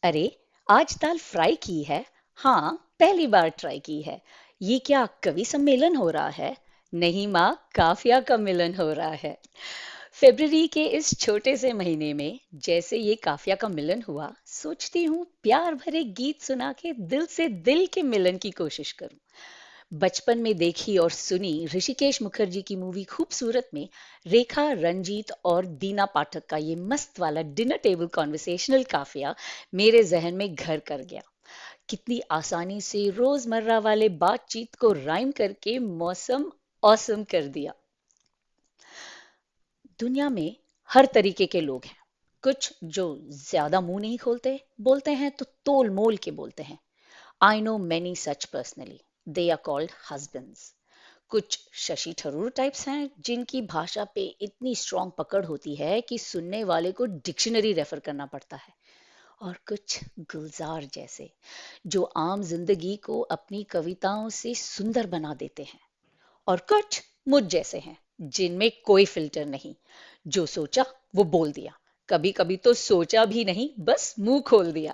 अरे, आज दाल फ्राई की है। हाँ, पहली बार ट्राई की है। ये क्या कवि सम्मेलन हो रहा है? नहीं माँ, काफिया का मिलन हो रहा है। फरवरी के इस छोटे से महीने में जैसे ये काफिया का मिलन हुआ, सोचती हूँ प्यार भरे गीत सुना के दिल से दिल के मिलन की कोशिश करूं। बचपन में देखी और सुनी ऋषिकेश मुखर्जी की मूवी खूबसूरत में रेखा रंजीत और दीना पाठक का ये मस्त वाला डिनर टेबल कॉन्वर्सेशनल काफिया मेरे जहन में घर कर गया। कितनी आसानी से रोजमर्रा वाले बातचीत को राइम करके मौसम औसम कर दिया। दुनिया में हर तरीके के लोग हैं। कुछ जो ज्यादा मुंह नहीं खोलते, बोलते हैं तो तोल मोल के बोलते हैं। I know many such personally. They are called husbands. कुछ शशि थरूर टाइप्स हैं जिनकी भाषा पे इतनी स्ट्रांग पकड़ होती है कि सुनने वाले को डिक्शनरी रेफर करना पड़ता है। और कुछ गुलजार जैसे जो आम जिंदगी को अपनी कविताओं से सुंदर बना देते हैं। और कुछ मुझ जैसे हैं जिनमें कोई फिल्टर नहीं, जो सोचा वो बोल दिया। कभी कभी तो सोचा भी नहीं, बस मुंह खोल दिया।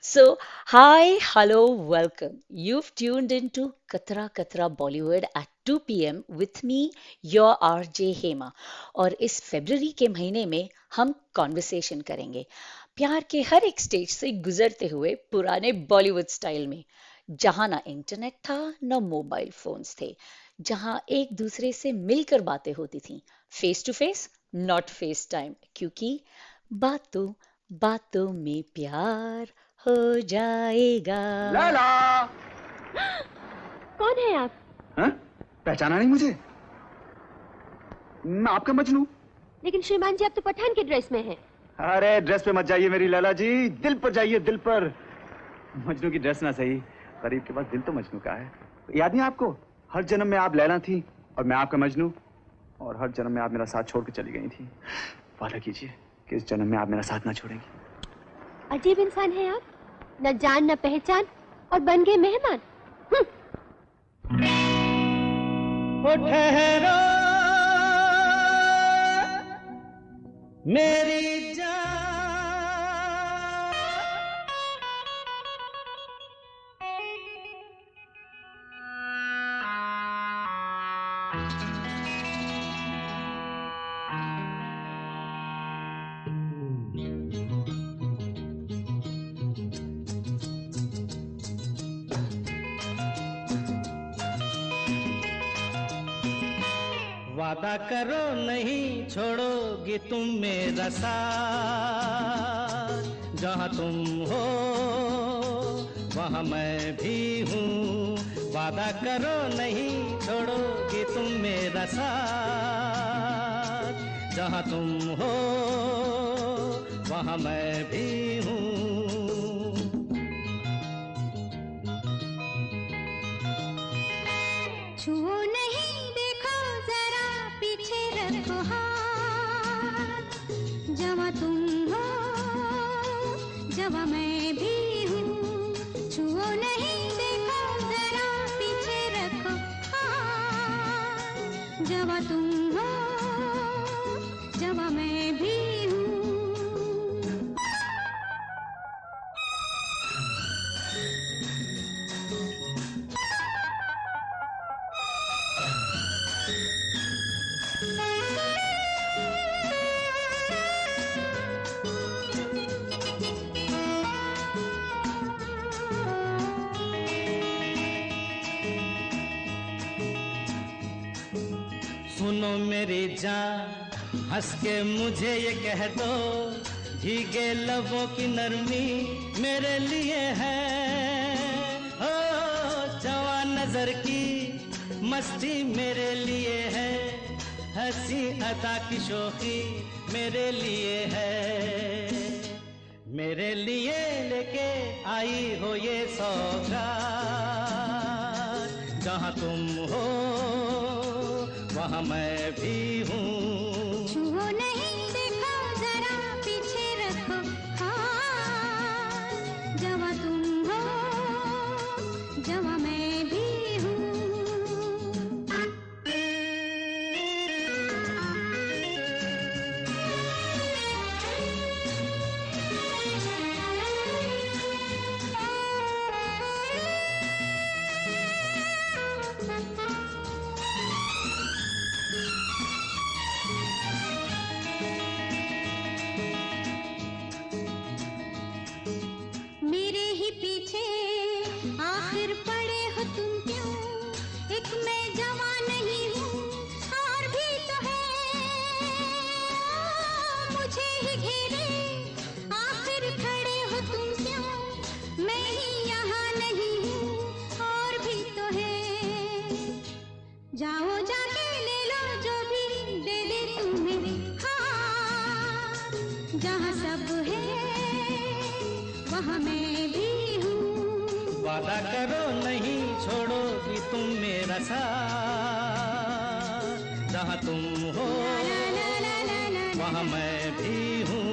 So hi hello welcome, you've tuned into कतरा कतरा Bollywood at 2 p.m. with me, your RJ Hema. और इस फरवरी के महीने में हम कॉन्वर्सेशन करेंगे प्यार के हर एक स्टेज से गुजरते हुए पुराने बॉलीवुड स्टाइल में, जहां ना इंटरनेट था ना मोबाइल फोन्स थे, जहां एक दूसरे से मिलकर बातें होती थी, face to face, not face time, क्योंकि बातों बातों में प्यार हो जाएगा। लैला। कौन है आप? हाँ? पहचाना नहीं मुझे? मैं आपका मजनू। लेकिन श्रीमान जी, आप तो पठान के ड्रेस में हैं। अरे ड्रेस पे मत जाइए मेरी लैला जी, दिल पर जाइए, दिल पर। मजनू की ड्रेस ना सही, गरीब के पास दिल तो मजनू का है। याद नहीं आपको, हर जन्म में आप लैला थी और मैं आपका मजनू, और हर जन्म में आप मेरा साथ छोड़ के चली गई थी। वादा कीजिए कि इस जन्म में आप मेरा साथ ना छोड़ेंगी। अजीब इंसान है आप, न जान न पहचान, और बन गए मेहमान। ओ ठहरो मेरी जान, वादा करो नहीं छोड़ोगी तुम मेरा साथ, जहाँ तुम हो वहाँ मैं भी हूँ। वादा करो नहीं छोड़ोगी तुम मेरा साथ, जहाँ तुम हो वहाँ मैं भी हूँ। छुओ नहीं, देखो जरा पीछे रखो हाथ, जवा तुम हो जवा मैं भी हूँ। छुओ नहीं, देखो जरा पीछे रखो हाथ, जवा तुम हो जवा मैं भी हूँ। सुनो मेरी जान, हंस के मुझे ये कह दो, भीगे लबों की नरमी मेरे लिए है। ओ जवान नजर की मस्ती मेरे लिए है, हंसी अदा की शोखी मेरे लिए है। मेरे लिए लेके आई हो ये सौगात, जहाँ तुम हो वहाँ मैं भी हूँ। छुओ नहीं, देखो जरा पीछे रखो हाथ, जवा तुम हो जवा मैं भी हूँ। वहाँ मैं भी हूँ। वादा करो नहीं छोड़ोगी तुम मेरा साथ, जहाँ तुम हो ला ला ला ला ला वहाँ मैं भी हूँ।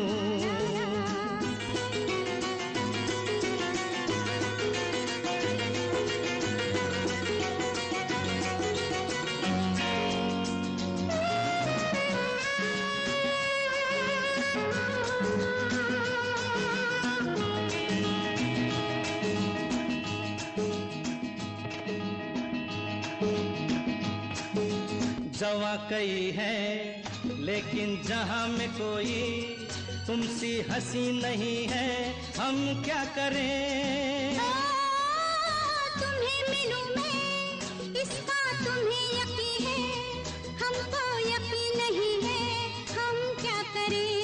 जवा कई है लेकिन जहां में कोई तुमसी हंसी नहीं है, हम क्या करें? तुम्हें मिलूं मैं इसका तुम्हें यकीन है, हमको यकीन नहीं है, हम क्या करें?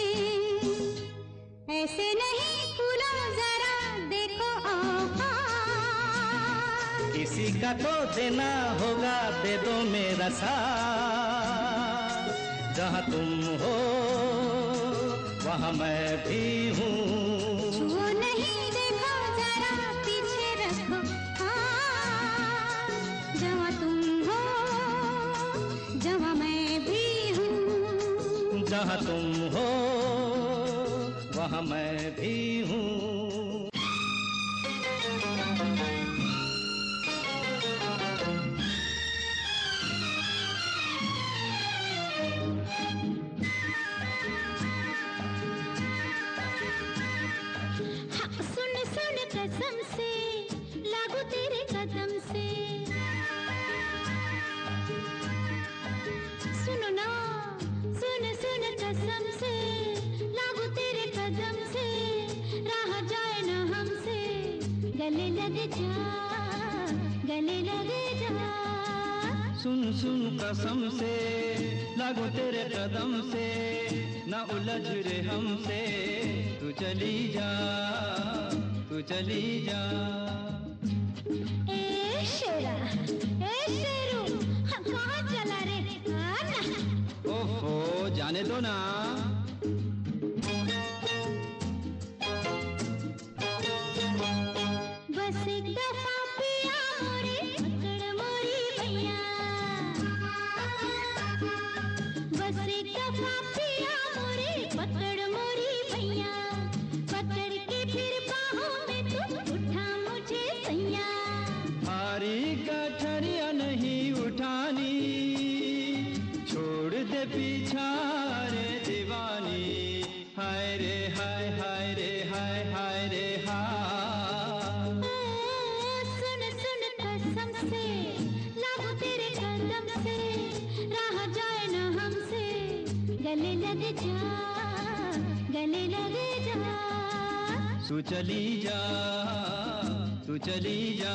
ऐसे नहीं खुला जरा देखो औकात, किसी का तो देना होगा, दे दो मेरा साथ, जहां तुम हो वहां मैं भी हूँ। छुओ नहीं देखो जरा पीछे रखो हाथ, जहाँ तुम हो जहाँ मैं भी हूँ। जहाँ तुम हो वहाँ मैं भी हूँ। हाँ, सुन सुन कसम से लागू तेरे कदम से, सुनो ना सुन सुन कसम से लागू तेरे कदम से, राह जाए न हमसे, गले लग जा गले लग जा। सुन सुन कसम से लागो तेरे कदम से, न उलझ रे हमसे, तू चली जा तू चली जा। ए शेरू हाँ, कहाँ चला रे आना। ओहो जाने दो ना। बस एक दफा पिया मोरे पकड़ मोरी भैया, बस एक दफा पिया मोरे पकड़ मोरी भैया, पकड़ के फिर बाहों में तू उठा मुझे सैया। भारी गठरिया नहीं उठानी, छोड़ दे पीछा रे दीवानी, हाय रे हाय हाय रे हाय हाय रे हाय। सुन सुन कसम से लागू तेरे कदम से, राह जाए न हमसे, गले लग जा गले लग जा। तू चली जा तू चली जा।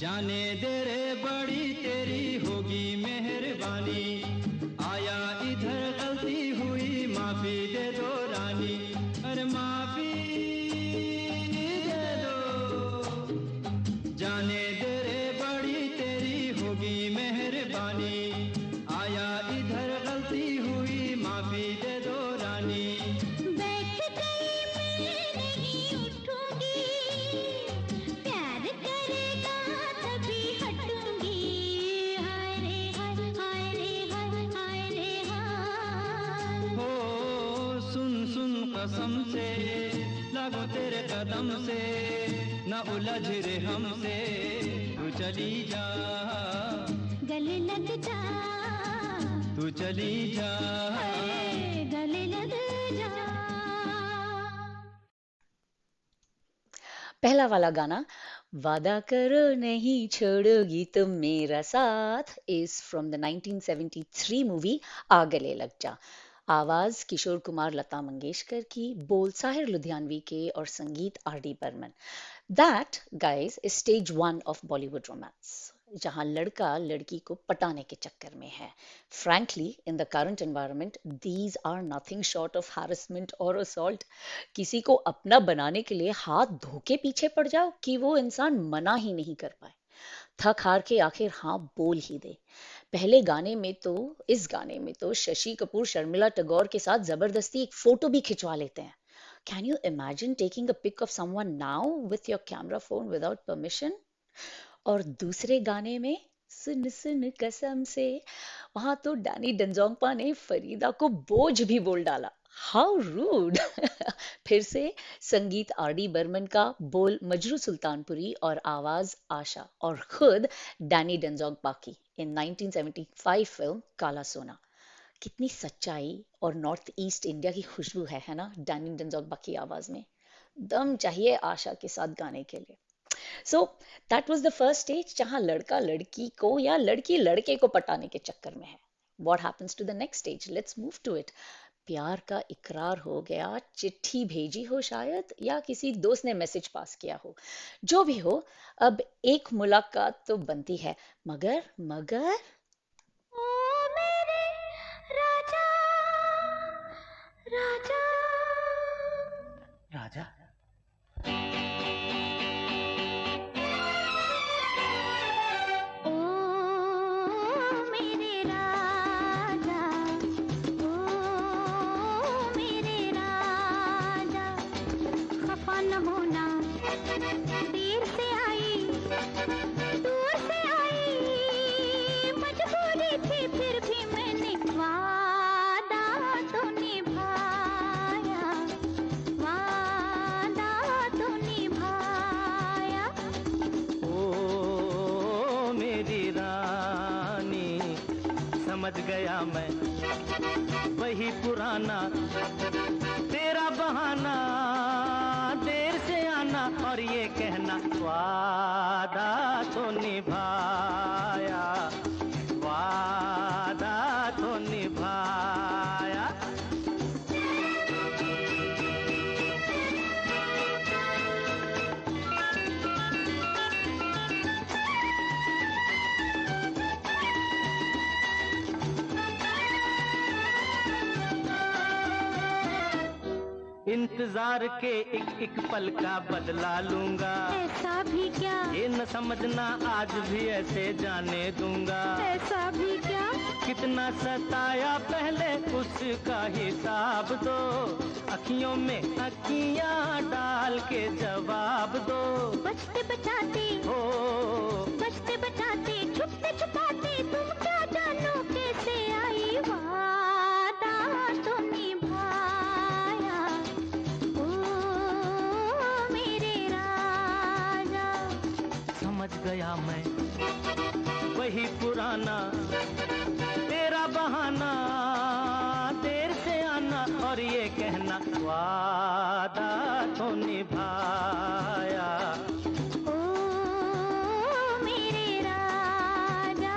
जाने दे रे बड़ी तेरी होगी मेहरबानी, आया इधर गलती हुई माफी दे दो रानी, अरे माफी दे दो। जाने दे रे बड़ी तेरी होगी मेहरबानी, आया इधर गलती हुई माफी दे दो रानी। बैठ गई मैं नहीं उठूंगी, प्यार करेगा तभी हटूंगी, हाय रे हाय हाय रे हाय हाय रे हाय। हो सुन सुन कसम से लागो तेरे कदम से, न उलझ रे हमसे, तू चली जा गले लग जा तू चली जा। गले लग जा। पहला वाला गाना वादा करो नहीं छोड़ोगी तुम मेरा साथ इज फ्रॉम द 1973 मूवी आ गले लग जा। आवाज किशोर कुमार लता मंगेशकर की, बोल साहिर लुधियानवी के और संगीत R D Burman. That guys is stage 1 of Bollywood romance. जहां लड़का लड़की को पटाने के चक्कर में है. Frankly, in the current environment, these are nothing short of harassment or assault. किसी को अपना बनाने के लिए हाथ धो के पीछे पड़ जाओ कि वो इंसान मना ही नहीं कर पाए. थक हार के आखिर हाँ बोल ही दे. पहले गाने में तो इस गाने में तो शशि कपूर शर्मिला टैगोर के साथ जबरदस्ती एक फोटो भी खिंचवा लेते हैं. Can you imagine taking a pic of someone now with your camera phone without permission? और दूसरे गाने में सुन सुन कसम से वहां तो डैनी डेंजोंगपा ने फरीदा को बोझ भी बोल डाला. How rude. फिर से संगीत आर डी बर्मन का, बोल मजरू सुल्तानपुरी और आवाज आशा और खुद डैनी डेंजोंगपा की इन 1975 फिल्म काला सोना. कितनी सच्चाई और नॉर्थ ईस्ट इंडिया की खुशबू है ना डैनी डेंजोंगपा की आवाज में. दम चाहिए आशा के साथ गाने के लिए. So that was the first stage जहां लड़का लड़की को या लड़की लड़के को पटाने के चक्कर में है. What happens to the next stage? Let's move to it. प्यार का इकरार हो गया, चिट्ठी भेजी हो शायद, या किसी दोस्त ने मैसेज पास किया हो. जो भी हो, अब एक मुलाकात तो बनती है. मगर मगर ओ मेरे राजा राजा राजा. ओ मेरे राजा ओ मेरे राजा खफा न होना देर से आई दूर से आई मजबूरी थी फिर भी मैंने वादा तो निभाया वादा तो निभाया. ओ मेरी रानी समझ गया मैं वही पुराना तेरा बहाना देर से आना और ये कहना वादा तो निभाया वादा तो निभाया. इंतजार के एक पल का बदला लूंगा. ऐसा भी क्या ये न समझना आज भी ऐसे जाने दूंगा. ऐसा भी क्या कितना सताया पहले उसका हिसाब दो. अखियों में अखियां डाल के जवाब दो. बचते बचाते हो बचते बचाते छुपते छुपाते तुम क्या जानो कैसे आई वादा तो निभाया. ओ मेरे राजा समझ गया मैं वही पुराना तेरा बहाना देर से आना और ये कहना वादा तो निभाया. ओ मेरे राजा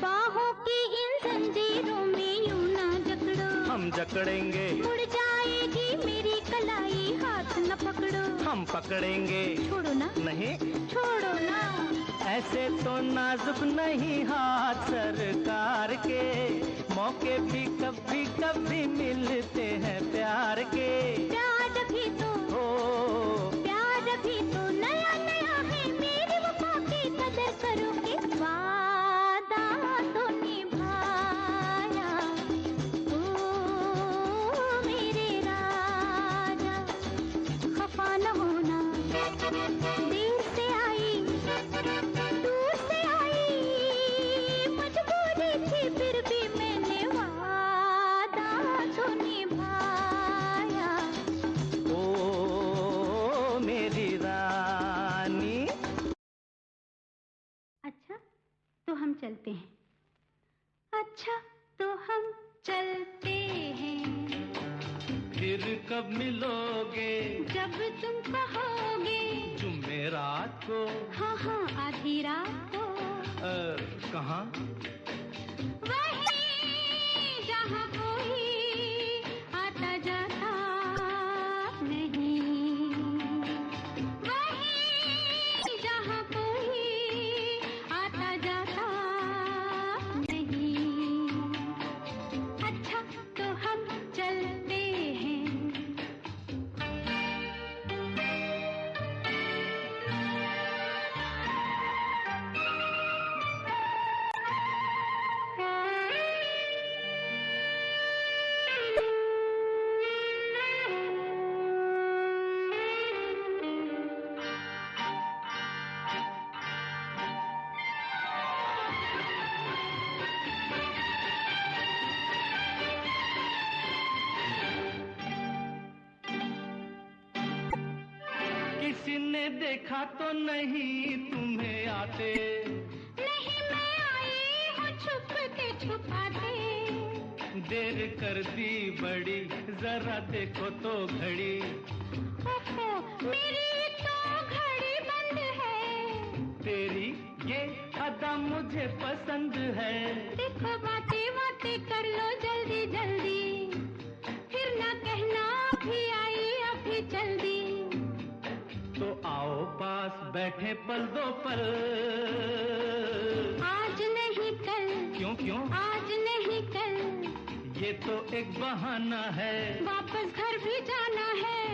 बाहों की इन जंजीरों में यूं ना जकड़ो. हम जकड़ेंगे मुड़ जाएगी मेरी कलाई हाथ न पकड़ो. हम पकड़ेंगे छोड़ो ना नहीं छोड़ो ना. ऐसे तो नाजुक नहीं हाथ सरकार के. मौके भी कभी कभी मिलते हैं प्यार के. प्यार भी तो नया नया है मेरी वफा की कदर करोगे. वादा तो निभाया. ओ मेरे राजा खफा न होना देर से आई दूर से आई मजबूरी थी फिर भी मैंने वादा तो निभाया. ओ मेरी रानी. अच्छा तो हम चलते हैं. अच्छा तो हम चलते हैं. फिर कब मिलोगे जब तुम कहोगे. जुमेरात को. हाँ हाँ आधी रात को. कहाँ? वहीं जहाँ कोई किसी ने देखा तो नहीं तुम्हें आते? नहीं मैं आई हूँ छुप के छुपाते। देर कर दी बड़ी, जरा देखो तो घड़ी। ओहो मेरी तो घड़ी बंद है। तेरी ये अदा मुझे पसंद है। देखो बातें बातें कर लो जल्दी जल्दी, फिर ना कहना अभी आई अभी जल्दी। तो आओ पास बैठे पल दो पल। आज नहीं कल। क्यों क्यों? आज नहीं कल। ये तो एक बहाना है, वापस घर भी जाना है।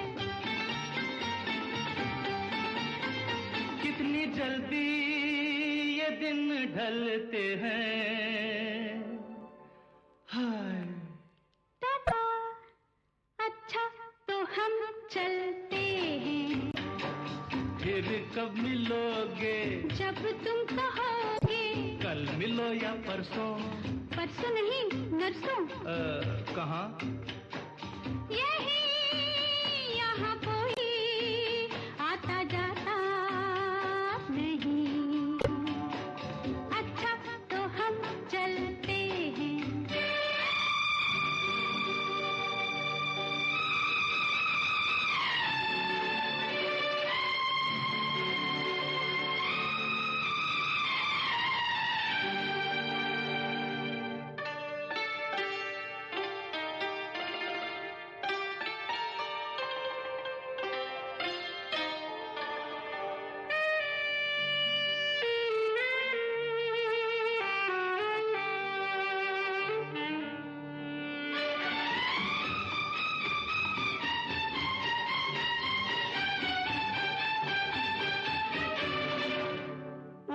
कितनी जल्दी ये दिन ढलते हैं। हाय टाटा। अच्छा तो हम चलते हैं। फिर कब मिलोगे? जब तुम कहोगे। कल मिलो या परसों? परसों नहीं नरसों। कहाँ? यही यहाँ कोई आता जाता नहीं। अच्छा तो हम चलते हैं।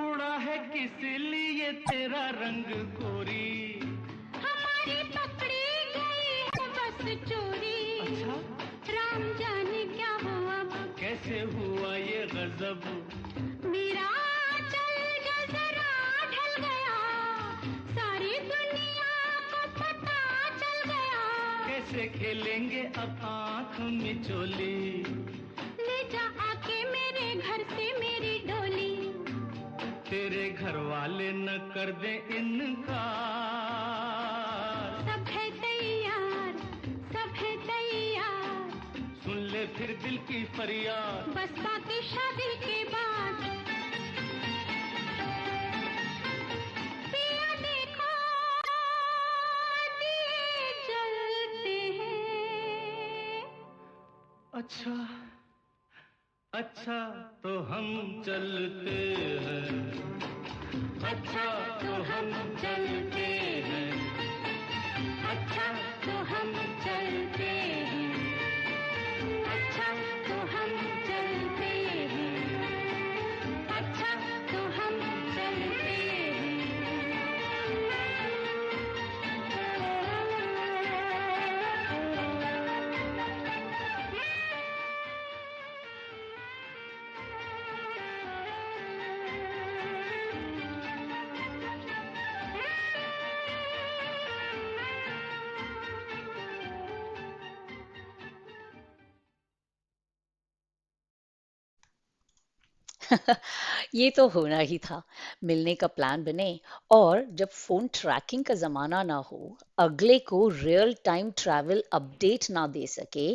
उड़ा है किस लिए तेरा रंग गोरी? हमारी पकड़ी गई है बस चोरी। अच्छा राम जाने क्या हुआ। कैसे हुआ ये गजब? मेरा चल जो जरा ढल गया, सारी दुनिया को पता चल गया। कैसे खेलेंगे अब आँख मिचोली? ले जा आके मेरे घर से मेरी डोली। तेरे घर वाले न कर दे इनकार। सब है तैयार, सब है तैयार। सुन ले फिर दिल की फरियाद। बस बाकी शादी के बाद। पिया देखो दिए जलते हैं। अच्छा अच्छा तो हम चलते हैं। अच्छा तो हम चलते हैं। अच्छा तो हम चलते हैं। अच्छा तो हम चलते हैं। अच्छा तो हम चलते ये तो होना ही था। मिलने का प्लान बने और जब फोन ट्रैकिंग का जमाना ना हो, अगले को रियल टाइम ट्रैवल अपडेट ना दे सके,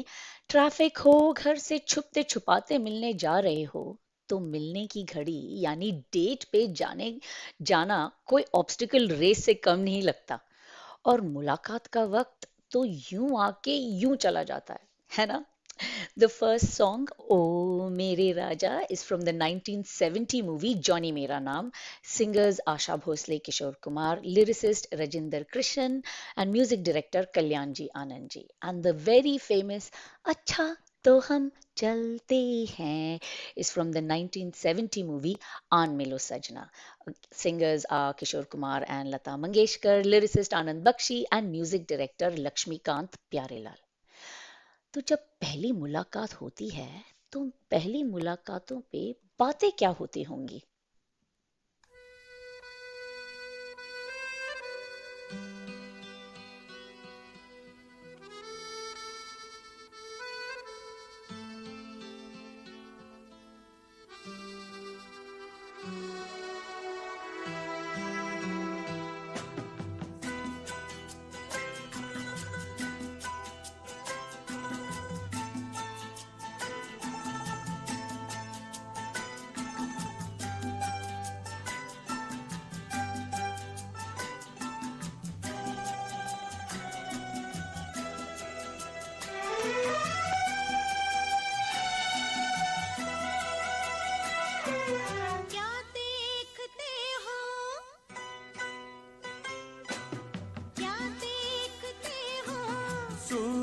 ट्रैफिक हो, घर से छुपते छुपाते मिलने जा रहे हो, तो मिलने की घड़ी यानी डेट पे जाना कोई ऑब्स्टिकल रेस से कम नहीं लगता। और मुलाकात का वक्त तो यूं आके यूं चला जाता है ना? The first song, Oh Mere Raja, is from the 1970 movie Johnny Mera Naam. Singers Asha Bhosle, Kishore Kumar, lyricist Rajinder Krishan, and music director Kalyanji Anandji. And the very famous Acha To Hum Chalte Hain is from the 1970 movie Aan Milo Sajna. Singers are Kishore Kumar and Lata Mangeshkar, lyricist Anand Bakshi, and music director Lakshmikant Pyarelal. तो जब पहली मुलाकात होती है, तो पहली मुलाकातों पे बातें क्या होती होंगी?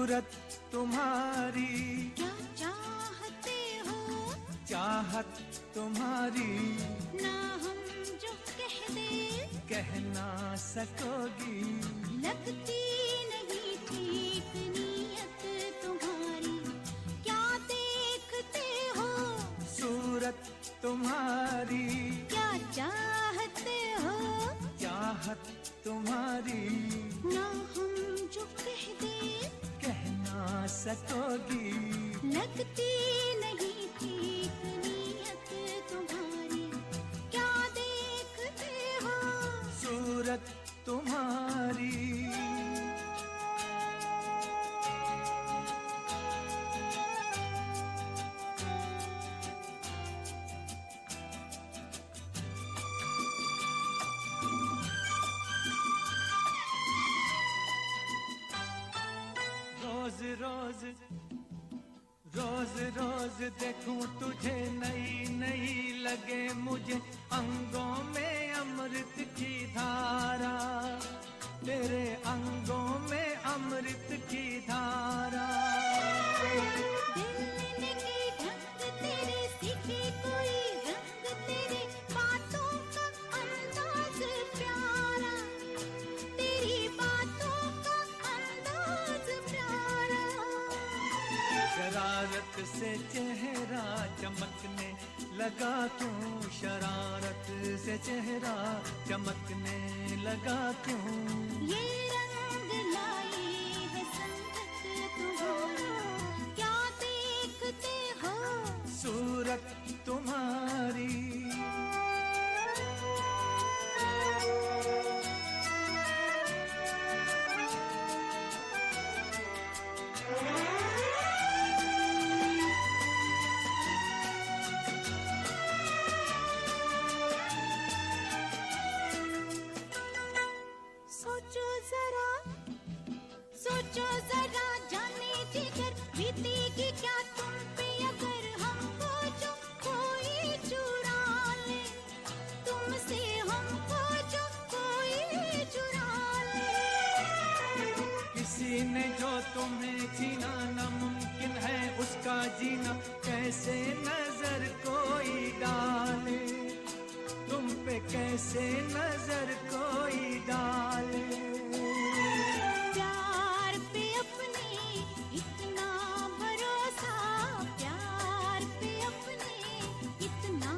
सूरत तुम्हारी क्या चाहते हो, चाहत तुम्हारी ना हम जो कह दे कह ना सकोगी, लगती नहीं ठीक नीयत तुम्हारी, क्या देखते हो, सूरत तुम्हारी क्या चाहते हो, चाहत तुम्हारी ना हम जो कह दे कह ना सकोगी, लगती नहीं ठीक नीयत तुम्हारी, क्या देखते हो, सूरत तुम्हारी। रोज रोज रोज रोज देखूं तुझे नई नई लगे मुझे, अंगों में अमृत की धारा, तेरे अंगों में अमृत की धारा। दिलने की ढंग तेरे, सीखे कोई रंग तेरे, बातों का अंदाज प्यारा, तेरी बातों का अंदाज प्यारा। शरारत से चेहरा चमकने लगा क्यों, शरारत से चेहरा चमकने लगा क्यों, ये रंग लाई है संगत तुम्हारी, क्या देखते हो, सूरत तुम्हारी। सोचो जरा जाने जिगर, बीतेगी क्या तुम पे अगर हमको जो कोई चुरा ले, तुमसे हमको जो कोई चुरा ले। किसी ने जो तुम्हें छीना, नामुमकिन है उसका जीना, कैसे नजर कोई डाले, तुम पे कैसे नजर कोई डाले। प्यार पे अपने इतना भरोसा, प्यार पे अपने इतना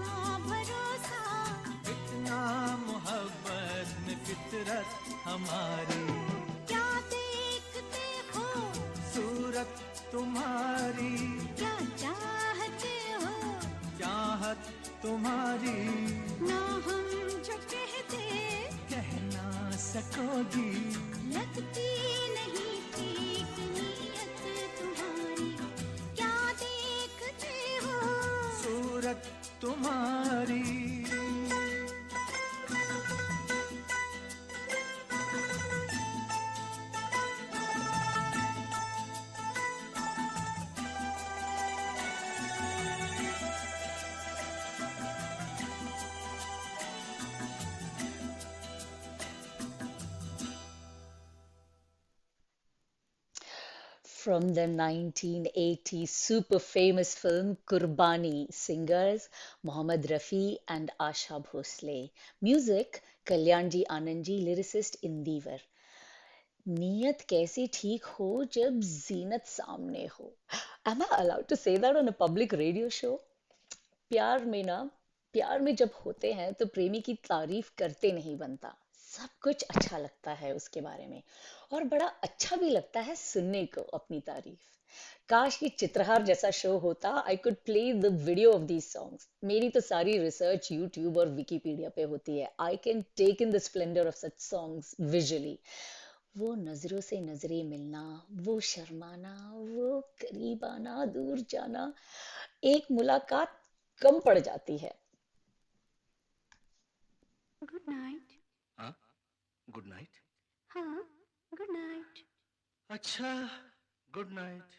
भरोसा, इतना मोहब्बत में फितरत हमारी, क्या देखते हो, सूरत तुम्हारी, क्या चाहते हो, चाहत तुम्हारी ना हम जो कहते कह ना सकोगी, लगती नहीं ठीक नीयत तुम्हारी, क्या देखते हो, सूरत तुम्हारी। From the 1980 super famous film Kurbani, singers Mohammad Rafi and Asha Bhosle. Music Kalyanji Anandji, lyricist Indivar. नीयत कैसे ठीक हो जब जीनत सामने हो. Am I allowed to say that on a public radio show? प्यार में जब होते हैं तो प्रेमी की तारीफ करते नहीं बनता. सब कुछ अच्छा लगता है उसके बारे में और बड़ा अच्छा भी लगता है सुनने को अपनी तारीफ. काश ये चित्रहार जैसा शो होता. I could play the video of these songs. मेरी तो सारी रिसर्च यूट्यूब और विकिपीडिया पे होती है. I can take in the splendour of such songs visually. वो नजरों से नजरें मिलना, वो शर्माना, वो करीब आना, दूर जाना, एक मुलाकात कम पड़ जाती है. Good night. हाँ, गुड नाइट. हाँ, गुड नाइट. अच्छा, गुड नाइट.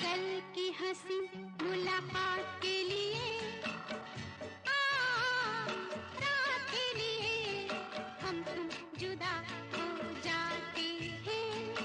कल की हंसी मुलाकात के लिए, रात के लिए हम तुम जुदा हो जाते हैं.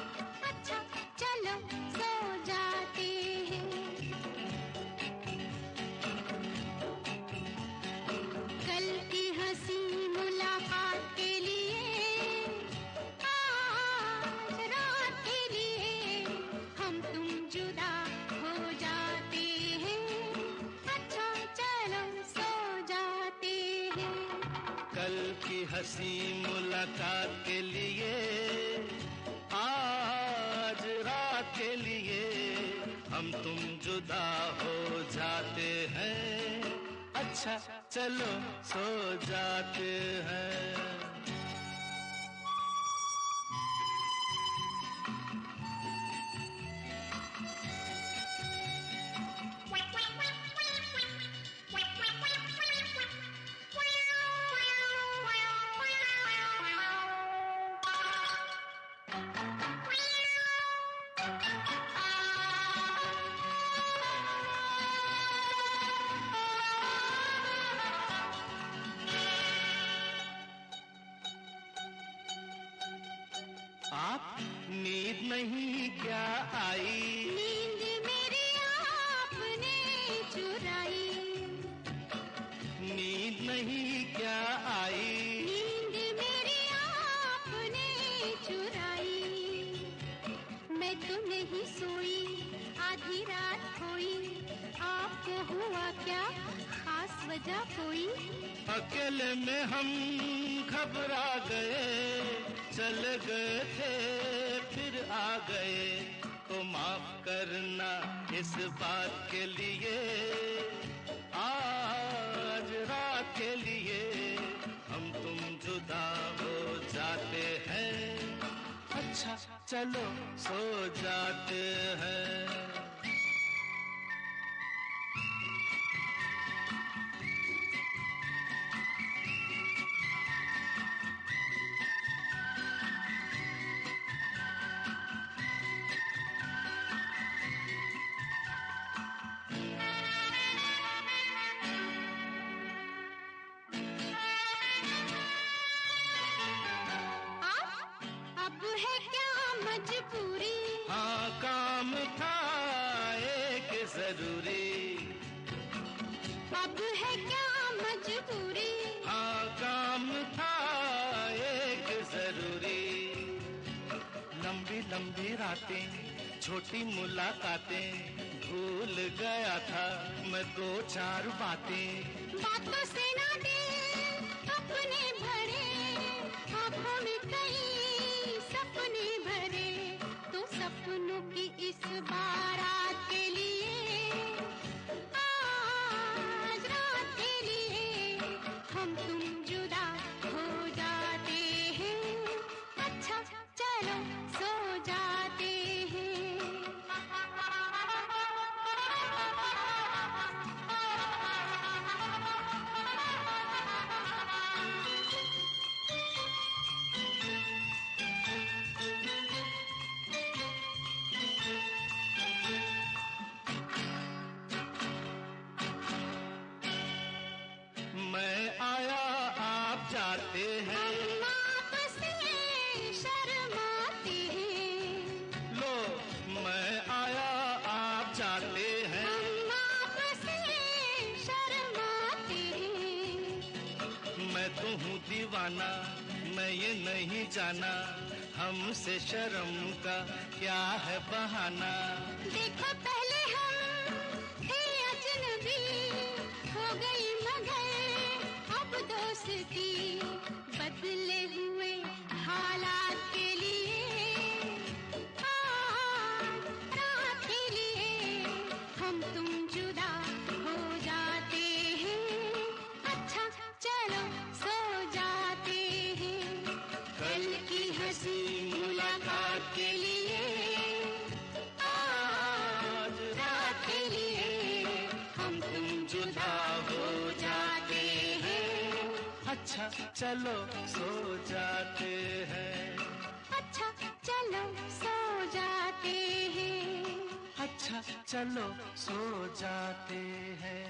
हंसी मुलाकात के लिए, आज रात के लिए हम तुम जुदा हो जाते हैं। अच्छा चलो सो जाते हैं। आप नींद नहीं क्या आई? नींद मेरी आपने चुराई। नींद नहीं क्या आई? नींद मेरी आपने चुराई। मैं तो नहीं सोई, आधी रात खोई। आपको हुआ क्या, खास वजह कोई? अकेले में हम घबरा गए, चल गए थे फिर आ गए। तो माफ करना इस बात के लिए, आज रात के लिए हम तुम जुदा हो जाते हैं। अच्छा चलो सो जाते हैं। अब है क्या मजबूरी? हाँ काम था एक जरूरी। अब है क्या मजबूरी? हाँ काम था एक जरूरी। लंबी लंबी रातें, छोटी मुलाकातें, भूल गया था मैं दो चार बातें। बातों से ना दिल अपने भरे, आँखों में कई सपने भरे। तो सपनों की इस बारात के लिए, आज रात के लिए हम तुम जुदा हो जाते हैं। अच्छा चलो सो जाते हैं। मैं आया आप जाते हैं। हम आपसे शर्माते हैं। लो मैं आया आप जाते हैं। हम आपसे शर्माते हैं। मैं तो हूँ दीवाना, मैं ये नहीं जाना हमसे शर्म का क्या है बहाना। देखो पहले हम थे अजनबी, हो गई मगर अब दोस्ती। बदले हुए हालात के लिए, आज रात के लिए हम तुम जुदा हो जाते हैं। अच्छा चलो सो जाते हैं। कल की हंसी मुलाकात के लिए, आज रात के लिए हम तुम जुदा हो जाते हैं। अच्छा चलो सो जाते हैं। अच्छा चलो सो जाते हैं। अच्छा चलो सो जाते हैं।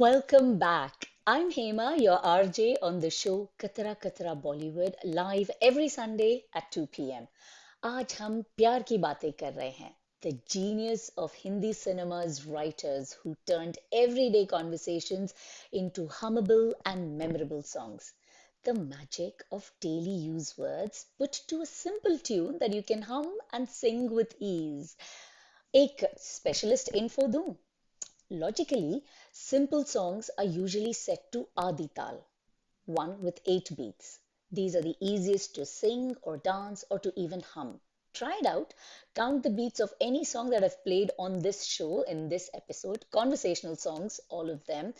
Welcome back. I'm Hema, your RJ on the show Katra Katra Bollywood, live every Sunday at 2 p.m. आज हम प्यार की बातें कर रहे हैं. The genius of Hindi cinema's writers who turned everyday conversations into hummable and memorable songs. The magic of daily use words put to a simple tune that you can hum and sing with ease. एक specialist info दूं. Logically, simple songs are usually set to Adi Tal, one with 8 beats. These are the easiest to sing or dance or to even hum. Try it out. Count the beats of any song that I've played on this show in this episode, conversational songs, all of them,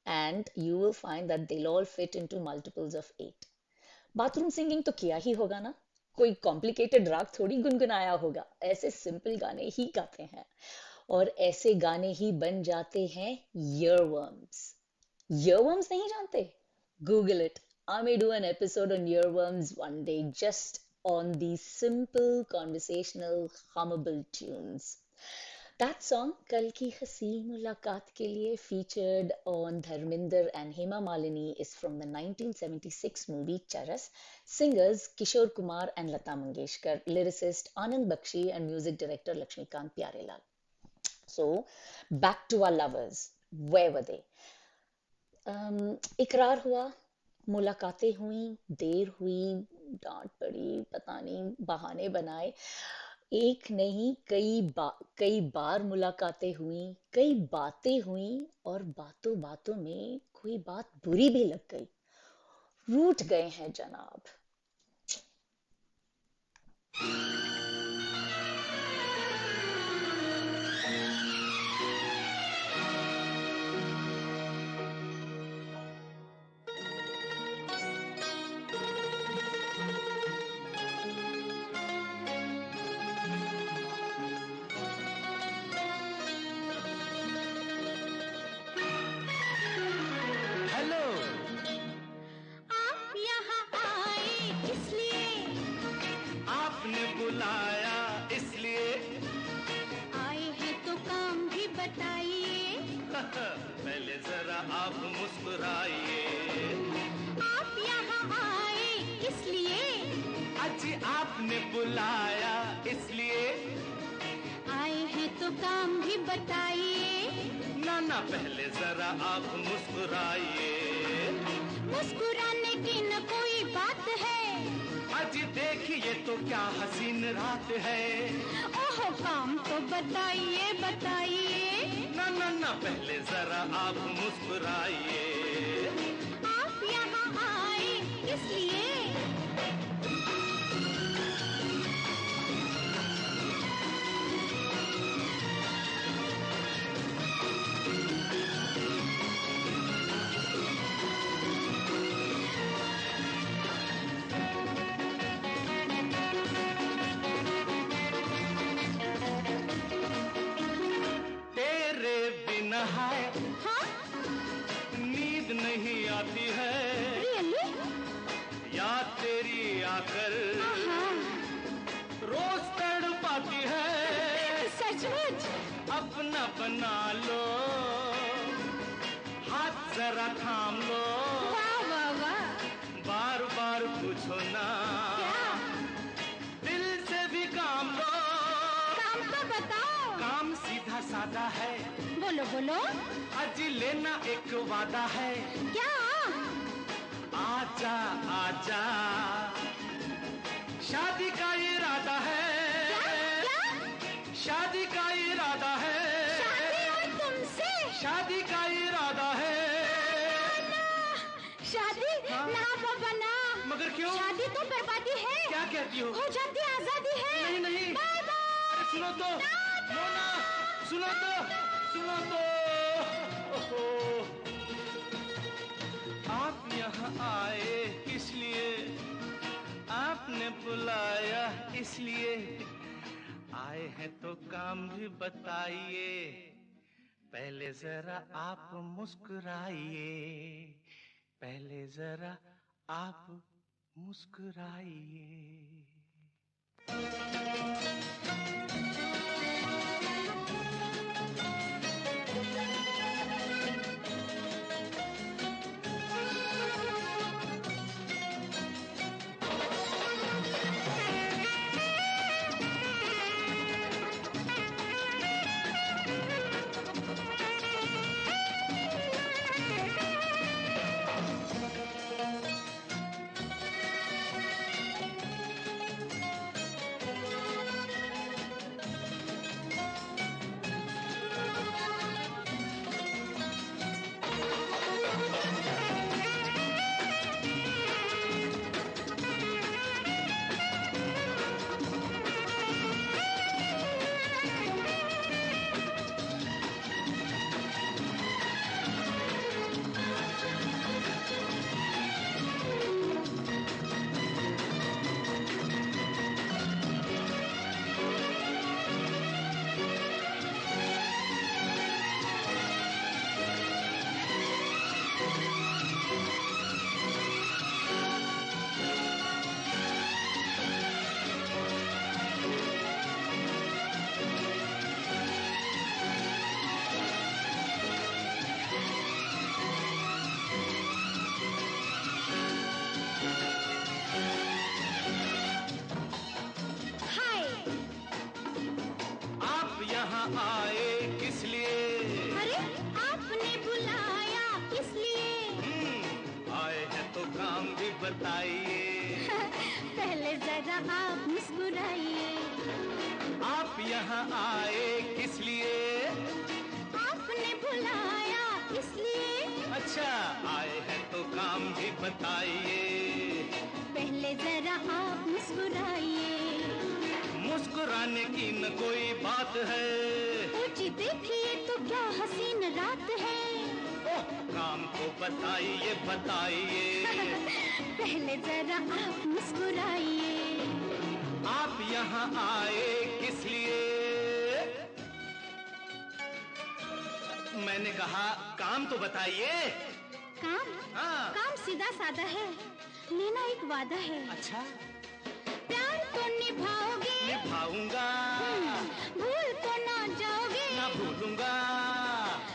and you will find that they'll all fit into multiples of 8. Bathroom singing तो किया ही होगा ना. कोई complicated राग थोड़ी गुनगुनाया होगा. ऐसे simple गाने ही गाते हैं और ऐसे गाने ही बन जाते हैं ईयरवर्म्स. ईयरवर्म्स नहीं जानते? Google it. I may do an episode on earworms one day just on these simple conversational hummable tunes. That song, Kal Ki Hasi Mulaqat ke liye, featured on Dharminder and Hema Malini, is from the 1976 movie Charas. Singers Kishore Kumar and Lata Mangeshkar, lyricist Anand Bakshi and music director Lakshmikant Pyarelal. So, back to our lovers. Where were they? इकरार हुआ, मुलाकातें हुई, देर हुई, डांट पड़ी, पता नहीं, बहाने बनाए. एक नहीं कई बार मुलाकातें हुई, कई बातें हुई और बातों बातों में कोई बात बुरी भी लग गई. रूठ गए हैं जनाब. हेलो आप यहाँ आए इसलिए, आपने बुलाया इसलिए आए हैं तो काम भी बताइए. पहले जरा आप मुस्कुराइए. आप यहाँ आए इसलिए, अजी आपने बुलाया इसलिए आए हैं तो काम भी बताइए. ना ना पहले जरा आप मुस्कुराइए. मुस्कुराने की न कोई बात है, अजी देखिए तो क्या हसीन रात है. ओहो काम तो बताइए बताइए. ना ना ना पहले जरा आप मुस्कुराइए. आप यहाँ आए इसलिए, तेरे बिना है हाँ नींद नहीं आती है. रियली, याद तेरी आकर हाँ रोज तड़पाती है. सचमुच, अपना बना लो, हाथ जरा थाम लो. वाह वाह वाह. बार बार पूछो ना, क्या दिल से भी काम लो. काम तो बताओ. काम सीधा सादा है, बोलो बोलो. अजी लेना एक वादा है. क्या आजा आजा शादी का इरादा है. क्या शादी का इरादा है. शादी और तुमसे? शादी का इरादा है. शादी हाँ? ना बाबा ना. मगर क्यों? शादी तो बर्बादी है. क्या कहती हो? हो जाती आजादी है. नहीं नहीं. Bye bye. अरे सुनो तो, मोना, सुनो तो, सुनो तो. ओहो. आप यहाँ आए इसलिए, आपने बुलाया इसलिए आए हैं तो काम भी बताइए. पहले जरा आप मुस्कुराइए. पहले जरा आप मुस्कुराइए. आए किस लिए? अरे आपने बुलाया किस लिए? आए हैं तो काम भी बताइए। पहले जरा आप मुस्कुराइए। आप यहाँ आए किस लिए? आपने बुलाया इसलिए। अच्छा, आए हैं तो काम भी बताइए। पहले जरा आप मुस्कुराइए। मुस्कुराने की न कोई बात है। ऊंची देखिए तो क्या हसीन रात है। ओह, काम तो बताइए बताइए। पहले जरा आप मुस्कुराइए। आप यहाँ आए किस लिए? मैंने कहा काम तो बताइए। काम? हाँ। काम सीधा साधा है, लेना एक वादा है। अच्छा, प्यार तो निभाओगे? निभाऊंगा। भूल तो ना जाओगे? ना भूलूंगा।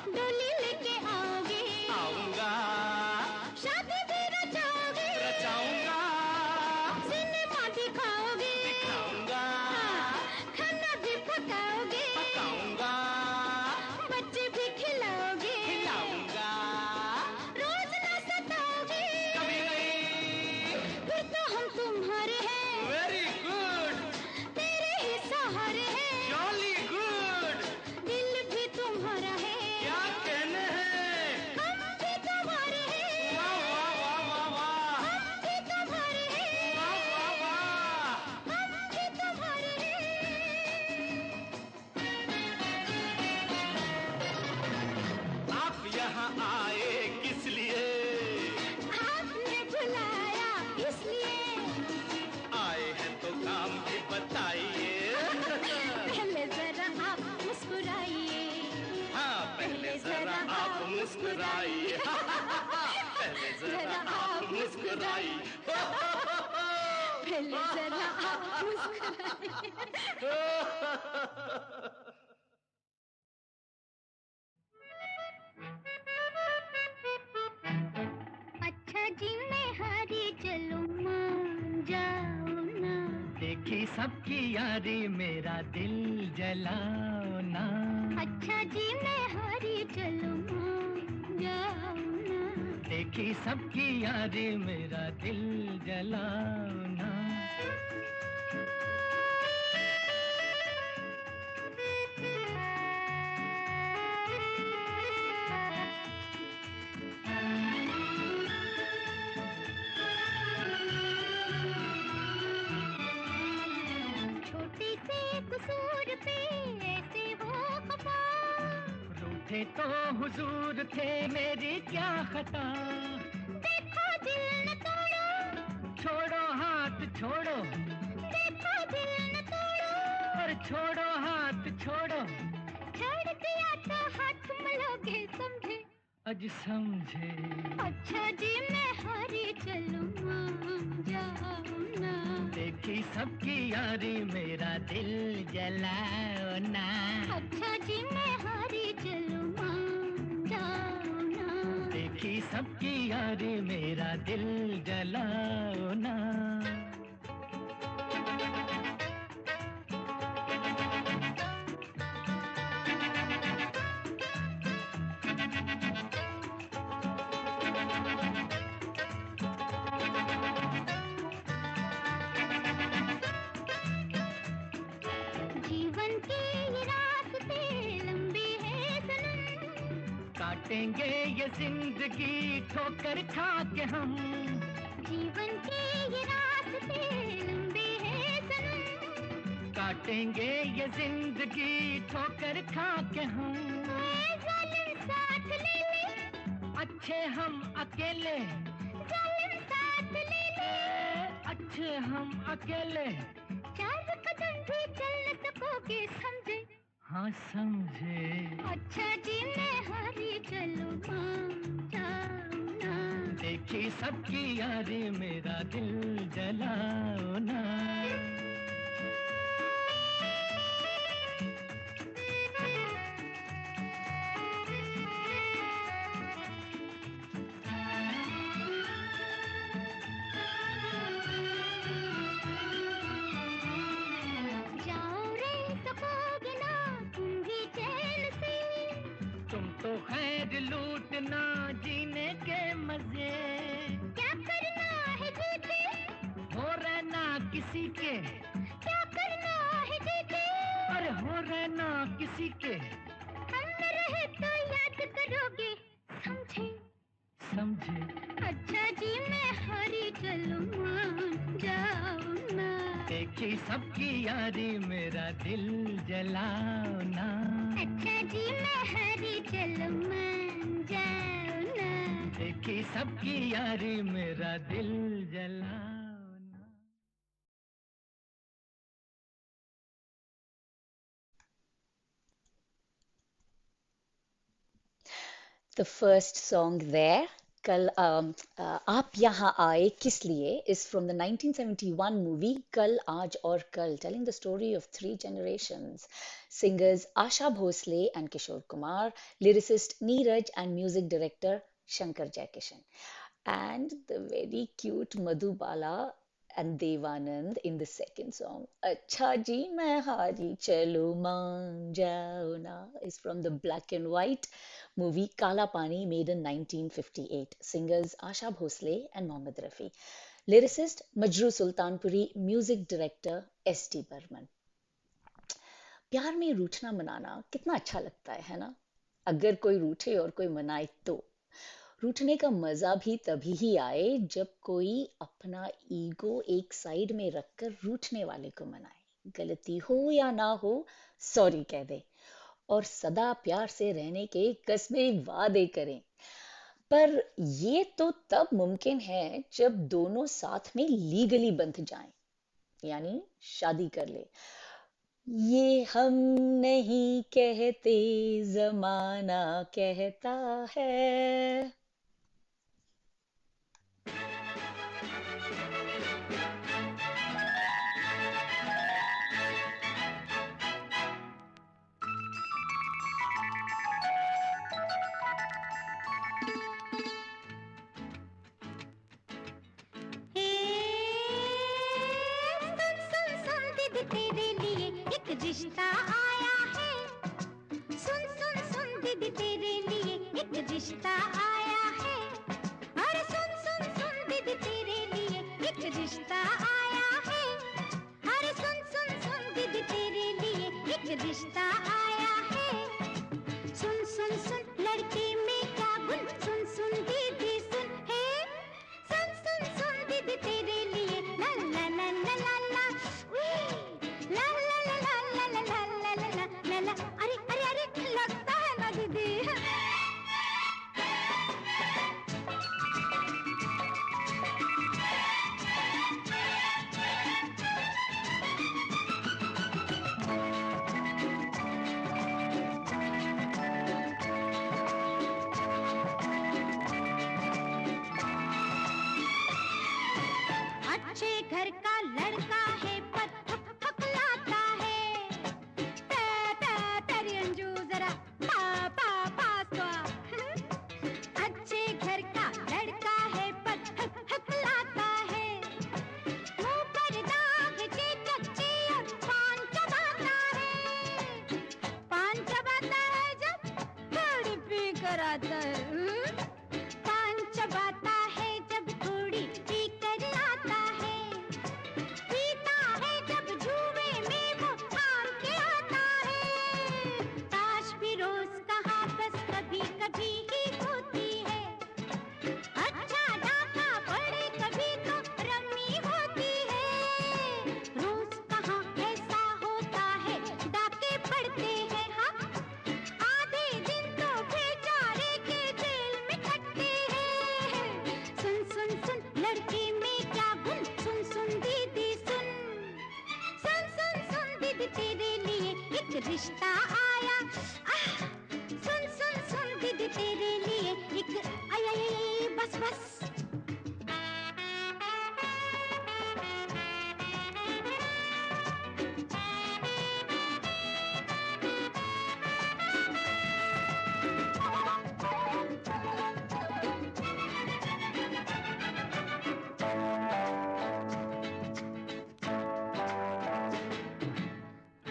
डोली लेके आओगे? आऊंगा। शादी भी रचाओगे? रचाऊंगा। सिनेमा दिखाओगे? दिखाऊंगा। खाना भी पकाओगे? पकाऊंगा। बच्चे भी खिलाओगे? खिलाऊंगा। रोज ना सताओगे? कभी नहीं। फिर तो हम तुम्हारे हैं, वेरी गुड। तेरे ही सहारे हैं। Jolly good. दिल भी तुम्हारा है, क्या कहने हैं? हम भी तुम्हारे हैं। वाह वाह वाह वाह वाह। हम भी तुम्हारे हैं, वाह वाह वाह। हम भी तुम्हारे हैं। आप यहाँ आए किस लिए? आपने बुलाया इसलिए। आए हैं तो काम भी बताइए। पहले जरा आप मुस्कुराइए। हाँ, पहले जरा आप मुस्कुराइए। पहले जरा आप मुस्कुराइए। पहले जरा आप मुस्कुराइए। अच्छा जी मैं हारी चलो मान जाओ ना। देखी सबकी यारी मेरा दिल जलाओ ना। अच्छा जी मैं हारी चलो मान जाओ ना। देखी सबकी यारी मेरा दिल जलाओ ना। छोटी से कसूर पे ऐसे हो खफा। रूठे तो हुजूर थे मेरी क्या खता। देखो दिल न तोड़ो, छोड़ो हाथ छोड़ो, देखो दिल न तोड़ो। और छोड़ो हाथ छोड़ो। छोड़ दिया तो हाथ मलोगे समझे। अज समझे। अच्छा जी मैं हारी चलूं मान जाओ ना। देखी सबकी यारी मेरा दिल जलाओ ना। अच्छा जी मैं हारी चलूं मान जाओ ना। देखी सबकी यारी मेरा दिल जलाओ ना। जीवन के ये रास्ते लंबे हैं सनम। काटेंगे ये जिंदगी ठोकर खा के हम। जीवन के ये रास्ते लंबे हैं सनम। काटेंगे ये जिंदगी ठोकर खा के हम। ऐ जालिम साथ ले ले, अच्छे हम अकेले, जालिम साथ ले ले। अच्छे हम अकेले। चार कदम भी चल न सकोगे समझे। हाँ समझे। अच्छा जी मैं हारी चलूं मान जाओ ना। देखी सबकी यारी मेरा दिल जलाओ ना। जाओ रे सकोगे ना तुम भी किसी के, क्या करना है दीदी, अरे हो रहना किसी के, हम न रहे तो याद करोगे, समझे समझे। अच्छा जी मैं हारी चलूं, मान जाओ ना। देखी सबकी यारी मेरा दिल जलाओ ना। अच्छा जी मैं हारी चलूं, मान जाओ ना। देखी सबकी यारी मेरा दिल जलाओ ना। The first song there, कल आप यहाँ आए किस लिए, is from the 1971 movie कल आज और कल, telling the story of three generations. Singers Asha Bhosle and Kishore Kumar, lyricist Neeraj and music director Shankar Jaikishan. And the very cute Madhubala and Devanand in the second song. Acha ji main haari chalo maan jao na is from the black and white movie Kala Pani made in 1958. Singers Asha Bhosle and Mohammad Rafi. Lyricist Majru Sultanpuri, music director S.D. Burman. प्यार में रूठना मनाना कितना अच्छा लगता है ना? अगर कोई रूठे और कोई मनाए तो रूठने का मजा भी तभी ही आए जब कोई अपना ईगो एक साइड में रखकर रूठने वाले को मनाए। गलती हो या ना हो, सॉरी कह दे और सदा प्यार से रहने के कस्मे वादे करें। पर ये तो तब मुमकिन है जब दोनों साथ में लीगली बंध जाएं, यानी शादी कर ले। ये हम नहीं कहते, जमाना कहता है। तेरे लिए एक रिश्ता आया है, सुन सुन सुन दीदी तेरे लिए एक रिश्ता आया है। अरे सुन सुन सुन दीदी तेरे लिए एक रिश्ता आया है। अरे सुन सुन सुन दीदी तेरे लिए एक रिश्ता आया है। सुन सुन सुन लड़के में क्या गुण, सुन सुन दीदी सुन है। सुन सुन सुन दीदी तेरे लिए ला ला ला ला ला ला, ला ला ला ला ला ला ला ला ला ला ला। अरे अरे अरे लगता है ना दीदी। अच्छे घर का लड़का है पर थक थक लाता है। तेरी अंजू जरा पा पा पास तो आ। अच्छे घर का लड़का है पर थक थक लाता है। मुंह पर दाग के कच्चे और पान चबाता है। पान चबाता है जब थोड़ी पी कर आता है। पान चबाता है जब थोड़ी पी कर आता है। पीता है जब जुए में वो हार के आता है। ताश भी रोज कहाँ बस कभी कभी ही होती है। अच्छा डाका पड़े कभी तो रम्मी होती है। रोज कहाँ ऐसा होता है, डाके पड़ते हैं हाँ। आधे दिन तो बेचारे के जेल में कटते हैं। सुन सुन सुन लड़के में क्या गुण, सुन सुन दीदी सुन। सुन सुन सुन दीदी तेरे लिए एक रिश्ता आया। सुन सुन सुन दीदी तेरे लिए एक आया बस बस।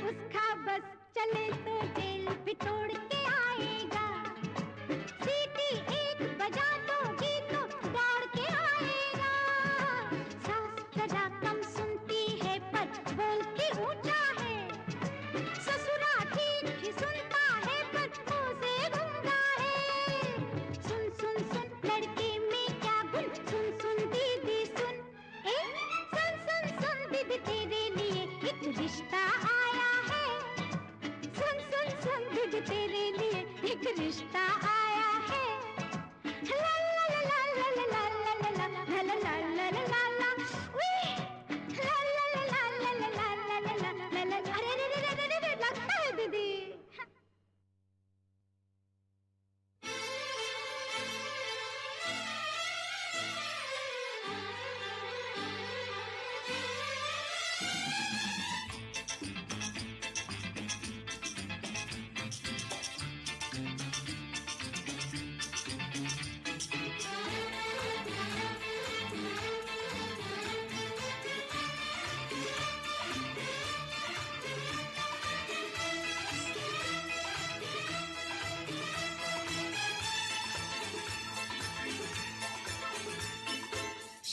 उसका बस चले तो जेल भी तो रिश्ता आया है। ला ला ला ला ला ला ला ला ला ला ला ला ला ला ला उई ला ला ला ला ला ला ला ला ला ला ला ला अरे रे रे रे रे रे लगता है दीदी।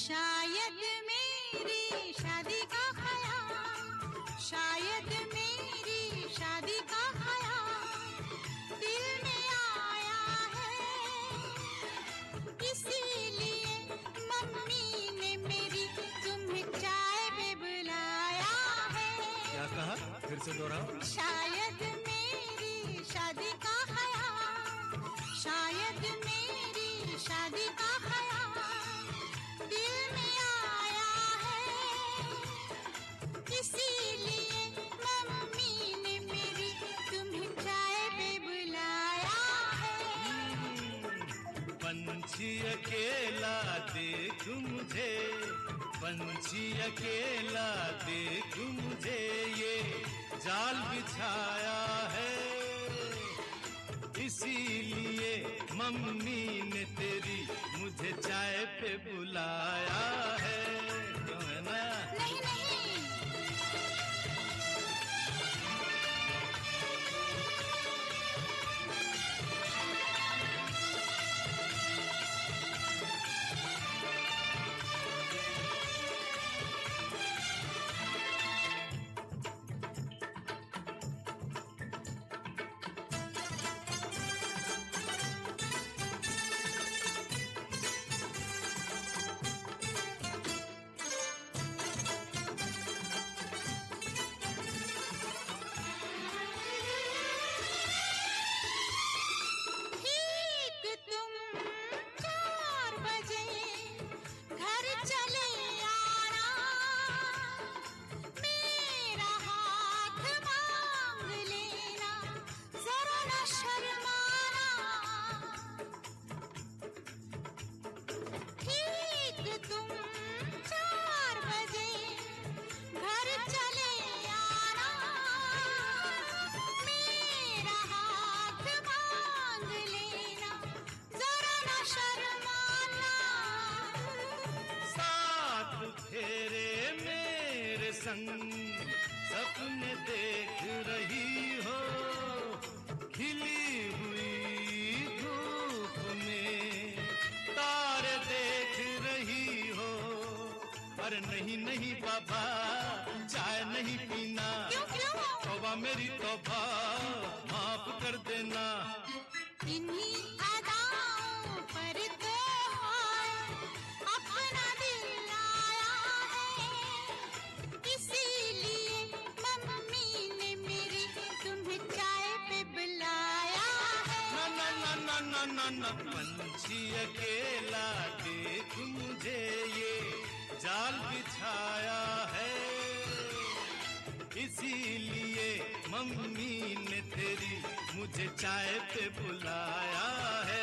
शायद मेरी शादी का ख्याल, शायद मेरी शादी का ख्याल दिल में आया है, इसीलिए मम्मी ने मेरी तुम्हें चाय पे बुलाया है। क्या कहा? फिर से दोहराओ। शायद मेरी शादी का ख्याल, शायद मेरी शादी का ख्याल दिल में आया है, इसीलिए मम्मी ने मेरी तुम्हें चाय पे बुलाया है। पंछी अकेला देख मुझे, पंछी अकेला देख मुझे, ये जाल बिछाया है, इसीलिए मम्मी ने तेरी मुझे चाय पे बुलाया है। क्यों है ना? नहीं नहीं संग सपने देख रही हो, खिली हुई धूप में तारे देख रही हो। अरे नहीं नहीं बाबा, चाय नहीं पीना। क्यों क्यों? तौबा मेरी तौबा, माफ कर देना। इन्हीं अदाओं पर तो अपना दिल आया है, इसीलिए मम्मी ने मेरी तुम्हें चाय पे बुलाया है। ना ना ना ना ना ना ना, पंछी अकेला देख मुझे, ये जाल बिछाया है, इसीलिए मम्मी ने तेरी मुझे चाय पे बुलाया है।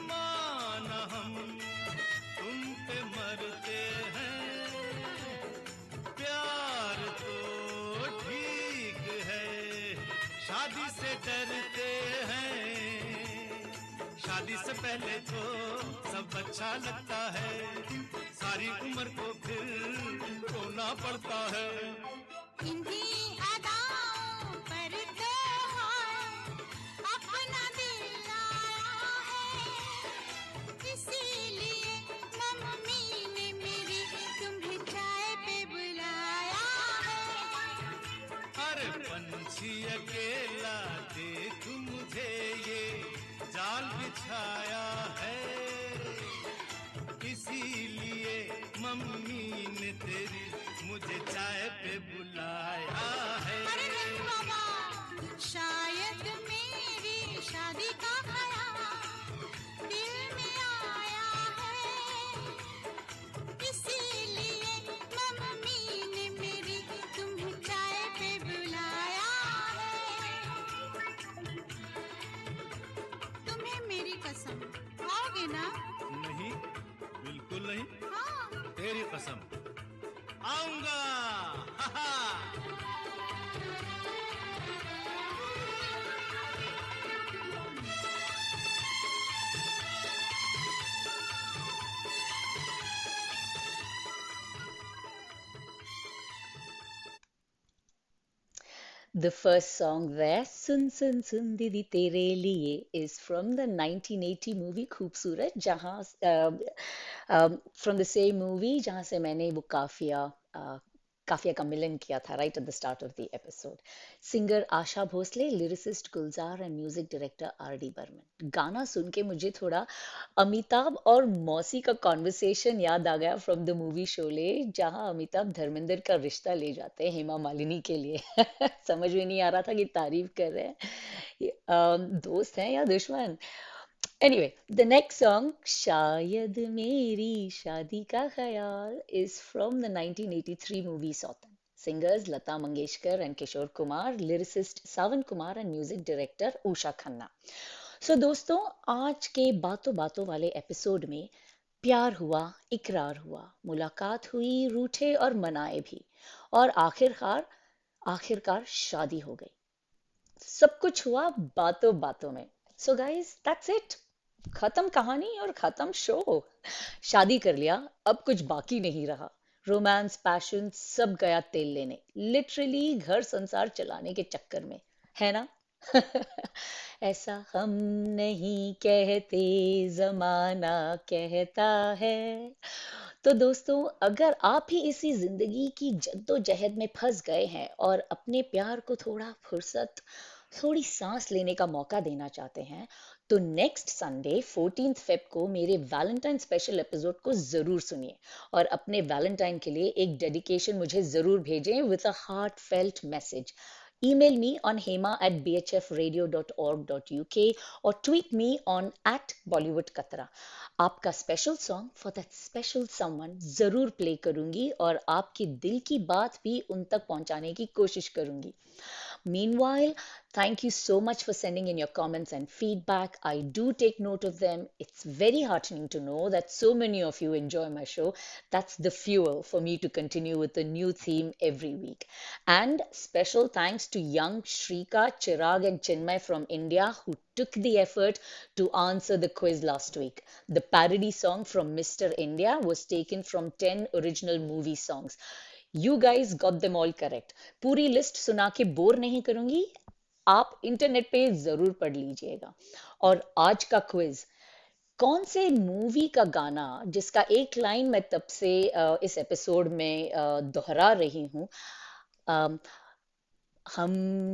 माना हम तुम पे मरते हैं, प्यार तो ठीक है, शादी से डरते हैं, शादी से पहले तो सब अच्छा लगता है, सारी उम्र को फिर रोना पड़ता है। इन्हीं अदाओं पर तो अपना दिल लाया है, इसीलिए मम्मी ने मेरी तुम्हें चाय पे बुलाया है। अरे पंछी अकेला देख मुझे ये जाल बिछाया है, इसीलिए मम्मी ने तेरी मुझे चाय पे बुलाया है। अरे नहीं बाबा, शायद मेरी शादी का ख्याल दिल में आया है, इसीलिए मम्मी ने मेरी तुम्हें चाय पे बुलाया है। तुम्हें मेरी कसम, आओगे ना? नहीं, बिल्कुल नहीं, हाँ। तेरी कसम, आऊंगा। हा हा। The first song there, Sun Sun Sun Didi Tere Liye, is from the 1980 movie Khoobsurat, जहाँ from the same movie जहाँ से मैंने वो काफिया का मिलन किया था right at the start of the episode. Singer Asha Bhosle, lyricist Gulzar and music director R.D. Burman. गाना सुन के मुझे थोड़ा अमिताभ और मौसी का कॉन्वर्सेशन याद आ गया फ्रॉम द मूवी शोले, जहां अमिताभ धर्मेंद्र का रिश्ता ले जाते हैं हेमा मालिनी के लिए समझ में नहीं आ रहा था कि तारीफ कर रहे हैं दोस्त हैं या दुश्मन. Anyway, the next song, शायद मेरी शादी का ख्याल, is from the 1983 movie Sautan. Singers Lata Mangeshkar and Kishore Kumar, lyricist Sawan Kumar and music director Usha Khanna. So दोस्तों, आज के बातों बातों वाले एपिसोड में प्यार हुआ, इकरार हुआ, मुलाकात हुई, रूठे और मनाए भी, और आखिरकार शादी हो गई. सब कुछ हुआ बातों बातों में. So guys, that's it. खत्म कहानी और खत्म शो. शादी कर लिया, अब कुछ बाकी नहीं रहा. रोमांस, पैशन सब गया तेल लेने, लिटरली घर संसार चलाने के चक्कर में, है ना? ऐसा हम नहीं कहते, जमाना कहता है. तो दोस्तों, अगर आप ही इसी जिंदगी की जद्दोजहद में फंस गए हैं और अपने प्यार को थोड़ा फुर्सत, थोड़ी सांस लेने का मौका देना चाहते हैं, तो नेक्स्ट संडे 14th फेब को मेरे वैलेंटाइन स्पेशल एपिसोड को जरूर सुनिए और अपने वैलेंटाइन के लिए एक डेडिकेशन मुझे जरूर भेजें with a heartfelt message. Email me on hema@bhfradio.org.uk or tweet me on @BollywoodKatra. आपका special song for that special someone जरूर प्ले करूंगी और आपके दिल की बात भी उन तक पहुंचाने की कोशिश करूंगी. Meanwhile, thank you so much for sending in your comments and feedback. I do take note of them. It's very heartening to know that so many of you enjoy my show. That's the fuel for me to continue with a new theme every week. And special thanks to young Shrika, Chirag and Chinmay from India who took the effort to answer the quiz last week. The parody song from Mr. India was taken from 10 original movie songs. You guys got them all correct. पूरी list सुना के bore नहीं करूंगी, आप internet पे जरूर पढ़ लीजिएगा. और आज का क्विज, कौन से मूवी का गाना जिसका एक लाइन मैं तब से इस एपिसोड में दोहरा रही हूं, हम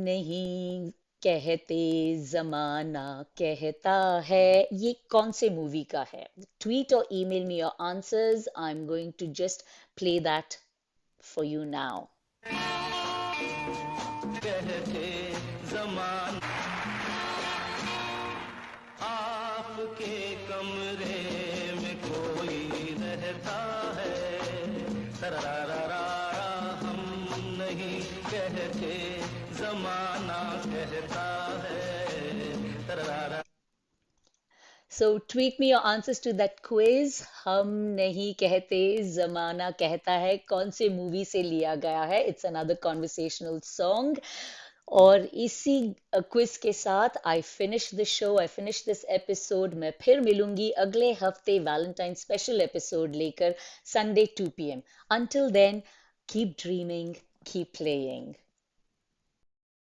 नहीं कहते जमाना कहता है, ये कौन से मूवी का है? ट्वीट और email me your answers. I am going to just play that for you now. कहते ज़मान आपके कमरे में कोई रहता है, तरारारा हम नहीं कहते ज़माना कहता है, तरारारा. So tweet me your answers to that quiz. हम नहीं कहते, जमाना कहता है कौन से मूवी से लिया गया है. It's another conversational song. और इसी क्विज के साथ I finish the show, I finish this episode. मैं फिर मिलूंगी अगले हफ्ते वैलेंटाइन स्पेशल एपिसोड लेकर, Sunday 2 p.m. Until then, keep dreaming, keep playing.